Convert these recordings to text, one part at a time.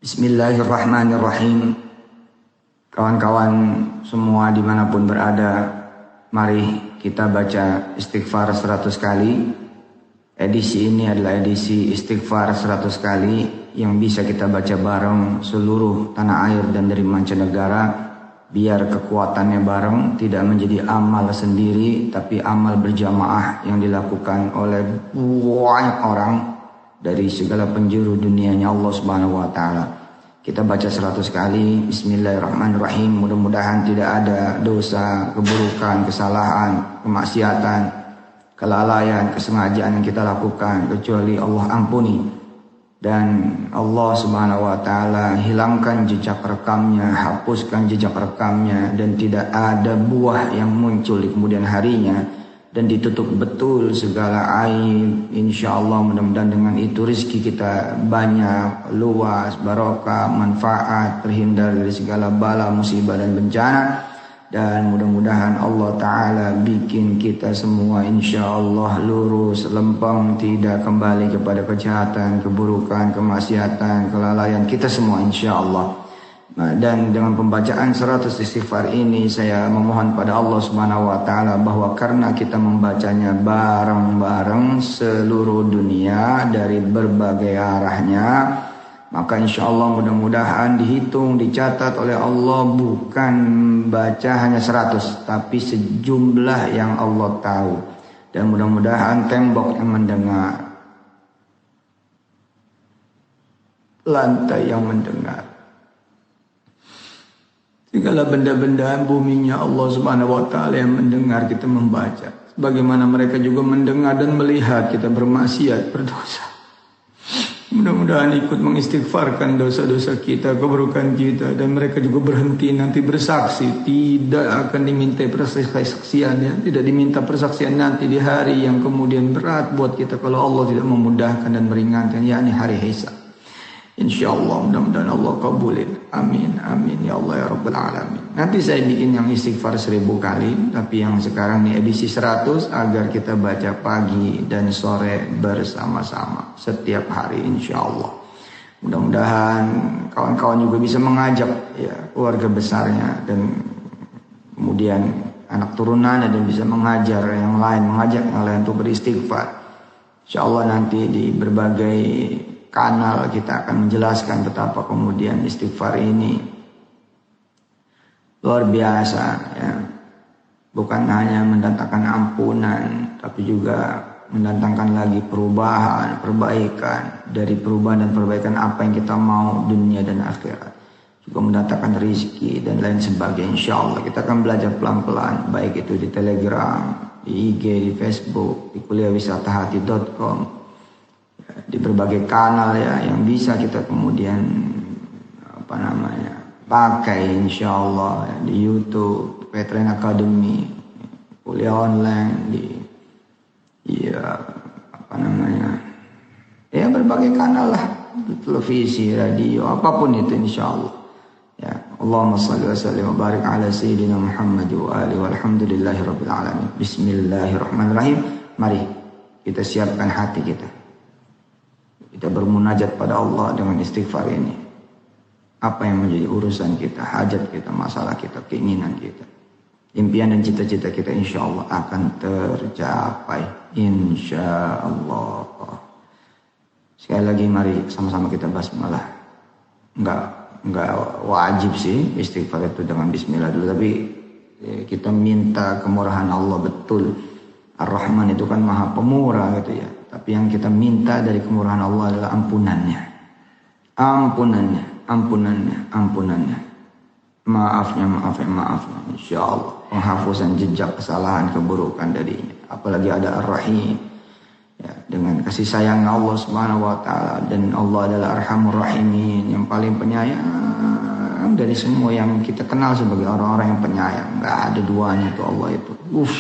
Bismillahirrahmanirrahim. Kawan-kawan semua dimanapun berada, mari kita baca istighfar 100 kali. Edisi ini adalah edisi istighfar 100 kali yang bisa kita baca bareng seluruh tanah air dan dari mancanegara, biar kekuatannya bareng, tidak menjadi amal sendiri tapi amal berjamaah yang dilakukan oleh banyak orang dari segala penjuru dunianya Allah Subhanahu wa taala. Kita baca 100 kali. Bismillahirrahmanirrahim. Mudah-mudahan tidak ada dosa, keburukan, kesalahan, kemaksiatan, kelalaian, kesengajaan yang kita lakukan kecuali Allah ampuni, dan Allah Subhanahu wa taala hilangkan jejak rekamnya, hapuskan jejak rekamnya, dan tidak ada buah yang muncul di kemudian harinya, dan ditutup betul segala aib. InsyaAllah mudah-mudahan dengan itu rezeki kita banyak, luas, barokah, manfaat, terhindar dari segala bala, musibah dan bencana. Dan mudah-mudahan Allah Ta'ala bikin kita semua insyaAllah lurus, lempeng, tidak kembali kepada kejahatan, keburukan, kemaksiatan, kelalaian kita semua insyaAllah. Dan dengan pembacaan 100 istighfar ini, saya memohon pada Allah Subhanahu wa taala bahwa karena kita membacanya bareng-bareng seluruh dunia dari berbagai arahnya, maka insyaallah mudah-mudahan dihitung, dicatat oleh Allah bukan baca hanya 100 tapi sejumlah yang Allah tahu. Dan mudah-mudahan tembok yang mendengar, lantai yang mendengar, segala benda-benda buminya Allah Subhanahu wa taala yang mendengar kita membaca, bagaimana mereka juga mendengar dan melihat kita bermaksiat, berdosa. Mudah-mudahan ikut mengistighfarkan dosa-dosa kita, keburukan kita, dan mereka juga berhenti nanti bersaksi, tidak akan diminta persaksiannya, tidak diminta persaksian nanti di hari yang kemudian berat buat kita kalau Allah tidak memudahkan dan meringankan, yakni hari hisab. InsyaAllah mudah-mudahan Allah kabulin. Amin, amin ya Allah ya Rabbal Alamin. Nanti saya bikin yang istighfar 1000 kali, tapi yang sekarang ini edisi 100 agar kita baca pagi dan sore bersama-sama setiap hari insyaAllah. Mudah-mudahan kawan-kawan juga bisa mengajak ya keluarga besarnya dan kemudian anak turunannya, dan bisa mengajar yang lain, mengajak yang lain untuk beristighfar. InsyaAllah nanti di berbagai kanal kita akan menjelaskan betapa kemudian istighfar ini luar biasa ya. Bukan hanya mendatangkan ampunan, tapi juga mendatangkan lagi perubahan, perbaikan. Dari perubahan dan perbaikan apa yang kita mau dunia dan akhirat, juga mendatangkan rezeki dan lain sebagainya. InsyaAllah kita akan belajar pelan-pelan, baik itu di Telegram, di IG, di Facebook, di kuliahwisatahati.com, di berbagai kanal ya yang bisa kita kemudian pakai insyaallah ya, di YouTube, Petren Academy, kuliah online, di berbagai kanal lah, di televisi, radio, apapun itu insyaallah ya. Allahumma shalli wa sallim wa barik ala sayyidina Muhammad wa alihi walhamdulillahi rabbil alamin. Bismillahirrahmanirrahim. Mari kita siapkan hati kita. Kita bermunajat pada Allah dengan istighfar ini. Apa yang menjadi urusan kita, hajat kita, masalah kita, keinginan kita, impian dan cita-cita kita insyaallah akan tercapai insyaallah. Sekali lagi mari sama-sama kita basmalah. Enggak wajib sih istighfar itu dengan bismillah dulu, tapi kita minta kemurahan Allah betul. Ar-Rahman itu kan maha pemurah gitu ya. Tapi yang kita minta dari kemurahan Allah adalah ampunannya. Ampunannya. Maafnya. InsyaAllah. Penghapusan jejak kesalahan, keburukan darinya. Apalagi ada Ar-Rahim. Ya, dengan kasih sayang Allah Subhanahu wa taala, dan Allah adalah Arhamur Rahimin, yang paling penyayang dari semua yang kita kenal sebagai orang-orang yang penyayang. Enggak ada duanya itu Allah itu.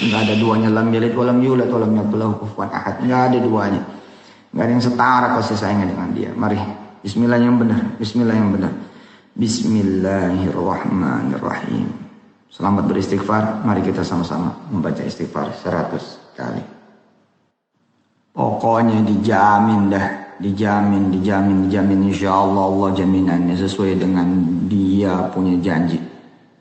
Enggak ada duanya, lam yalid wa lam yulad wa lam yakul lahu kufuwan ahad. Enggak ada duanya. Enggak ada yang setara kasih sayangnya dengan dia. Mari bismillah yang benar. Bismillahirrahmanirrahim. Selamat beristighfar. Mari kita sama-sama membaca istighfar 100 kali. Pokoknya dijamin dah dijamin insyaallah Allah jaminannya sesuai dengan dia punya janji.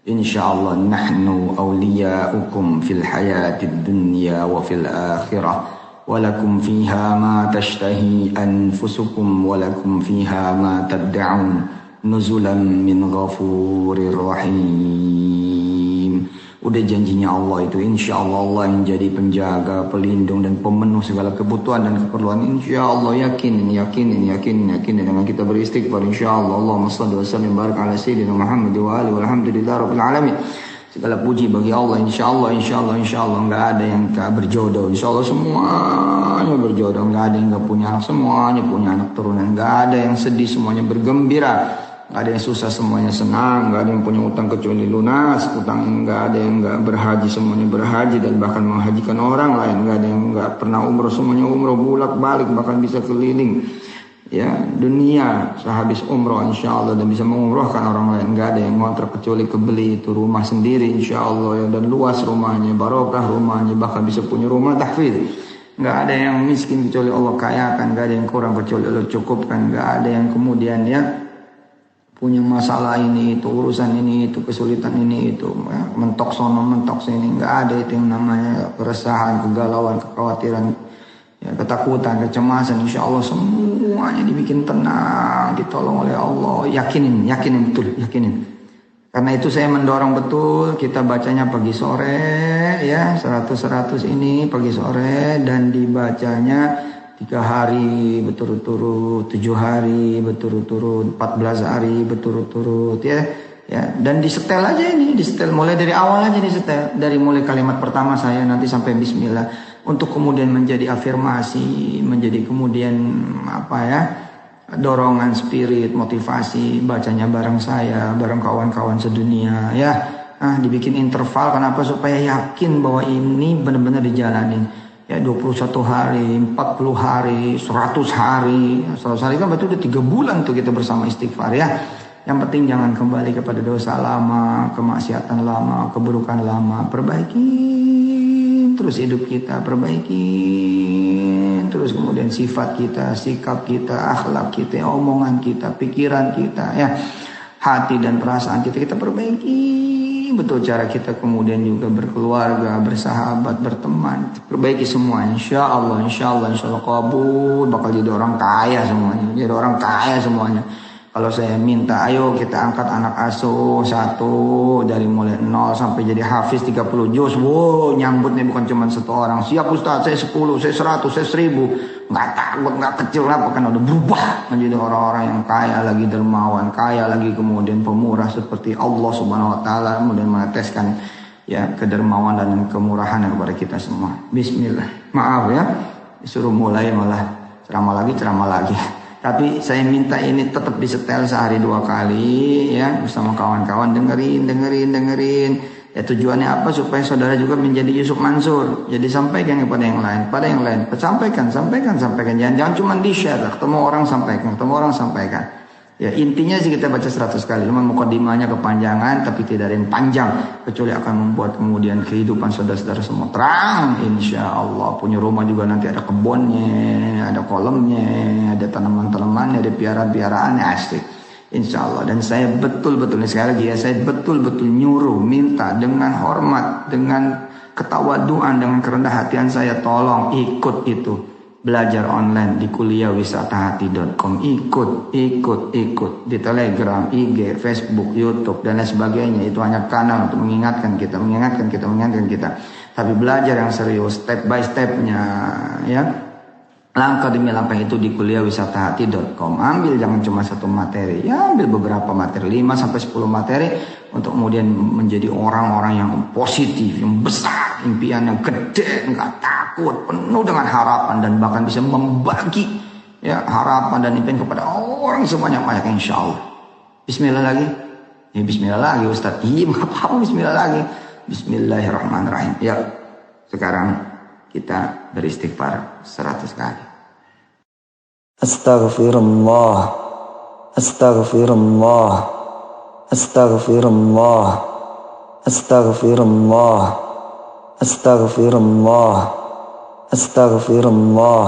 Insyaallah nahnu awliya'ukum fil hayatid dunya wa fil akhirah walakum fiha ma tashtahi anfusukum walakum fiha ma tad'un nuzulan min ghafurir rahim. Udah janjinya Allah itu, insya Allah Allah yang jadi penjaga, pelindung dan pemenuh segala kebutuhan dan keperluan. Insya Allah yakinin dengan kita beristighfar. Insya Allah Allahumma shalli wa sallim barik ala sayyidina Muhammad wa alihi walhamdulillahi rabbil alamin. Segala puji bagi Allah. Insya Allah nggak ada yang tak berjodoh. Insya Allah semuanya berjodoh. Nggak ada yang nggak punya anak, semuanya punya anak turunan. Nggak ada yang sedih, semuanya bergembira. Nggak ada yang susah, semuanya senang. Nggak ada yang punya utang kecuali lunas utang. Nggak ada yang nggak berhaji, semuanya berhaji dan bahkan menghajikan orang lain. Nggak ada yang nggak pernah umroh, semuanya umroh bolak balik bahkan bisa keliling ya dunia sehabis umroh insya Allah dan bisa mengumrohkan orang lain. Nggak ada yang ngontrak kecuali kebeli itu rumah sendiri insya Allah ya, dan luas rumahnya, barokah rumahnya, bahkan bisa punya rumah tahfidz. Nggak ada yang miskin kecuali Allah kayakan. Nggak ada yang kurang kecuali Allah cukupkan. Nggak ada yang kemudian ya punya masalah ini itu, urusan ini itu, kesulitan ini itu, ya, mentok sono mentok sini. Nggak ada itu yang namanya keresahan, kegalauan, kekhawatiran, ya, ketakutan, kecemasan. Insya Allah semuanya dibikin tenang, ditolong oleh Allah. Yakinin betul, yakinin. Karena itu saya mendorong betul kita bacanya pagi sore ya, 100 ini pagi sore, dan dibacanya 3 hari berturut-turut, 7 hari berturut-turut, 14 hari berturut-turut ya. Dan disetel aja ini, disetel mulai dari awal aja, disetel dari mulai kalimat pertama saya nanti sampai bismillah, untuk kemudian menjadi afirmasi, menjadi kemudian dorongan spirit, motivasi bacanya bareng saya, bareng kawan-kawan sedunia ya. Dibikin interval, kenapa? Supaya yakin bahwa ini benar-benar dijalanin. Ya 21 hari, 40 hari, 100 hari. 100 hari kan berarti udah 3 bulan tuh kita bersama istighfar ya. Yang penting jangan kembali kepada dosa lama, kemaksiatan lama, keburukan lama. Perbaikin terus hidup kita, perbaikin terus kemudian sifat kita, sikap kita, akhlak kita, omongan kita, pikiran kita ya. Hati dan perasaan kita perbaiki. Betul cara kita kemudian juga berkeluarga, bersahabat, berteman, perbaiki semua. Insya Allah kabul, bakal jadi orang kaya semuanya. Kalau saya minta, ayo kita angkat anak asuh 1 dari mulai 0 sampai jadi hafiz 30 juz. Wow, nyambutnya bukan cuma 1 orang. Siap Ustaz, saya 10, saya 100, saya 1000. Nggak takut, nggak kecil apa, kan udah berubah menjadi orang-orang yang kaya lagi, dermawan, kaya lagi, kemudian pemurah seperti Allah Subhanahu wa taala, kemudian meneteskan ya kedermawan dan kemurahan kepada kita semua. Bismillah. Maaf ya, disuruh mulai malah ceramah lagi. Tapi saya minta ini tetap disetel sehari 2 kali ya, bersama kawan-kawan, dengerin. Ya tujuannya apa? Supaya saudara juga menjadi Yusuf Mansur. Jadi sampaikan kepada yang lain, sampaikan. Jangan cuma di-share, ketemu orang sampaikan. Ya intinya sih kita baca 100 kali. Cuma mukadimahnya kepanjangan, tapi tidak ada yang panjang, kecuali akan membuat kemudian kehidupan saudara-saudara semua terang. Insya Allah punya rumah juga nanti ada kebunnya, ada kolamnya, ada tanaman-tanamannya, ada piaraan-piaraannya, asik. Insya Allah. Dan saya betul-betul sekali lagi ya, saya betul-betul nyuruh, minta dengan hormat, dengan ketawaduan, dengan kerendah hatian saya, tolong ikut itu. Belajar online di kuliahwisatahati.com. Ikut di Telegram, IG, Facebook, YouTube dan lain sebagainya. Itu hanya kanal untuk mengingatkan kita. Tapi belajar yang serius, step by stepnya ya. Langkah demi langkah itu di kuliahwisatahati.com. Ambil jangan cuma 1 materi, ya ambil beberapa materi, 5 sampai 10 materi, untuk kemudian menjadi orang-orang yang positif, yang besar, impian yang gede, nggak takut, penuh dengan harapan, dan bahkan bisa membagi ya harapan dan impian kepada orang sebanyak banyak insya Allah. Bismillah lagi. Ya bismillah lagi Ustaz. Iya nggak apa-apa, bismillah lagi. Bismillahirrahmanirrahim. Ya sekarang kita beristighfar 100 kali. Astaghfirullah, astaghfirullah, astaghfirullah, astaghfirullah, astaghfirullah, astaghfirullah,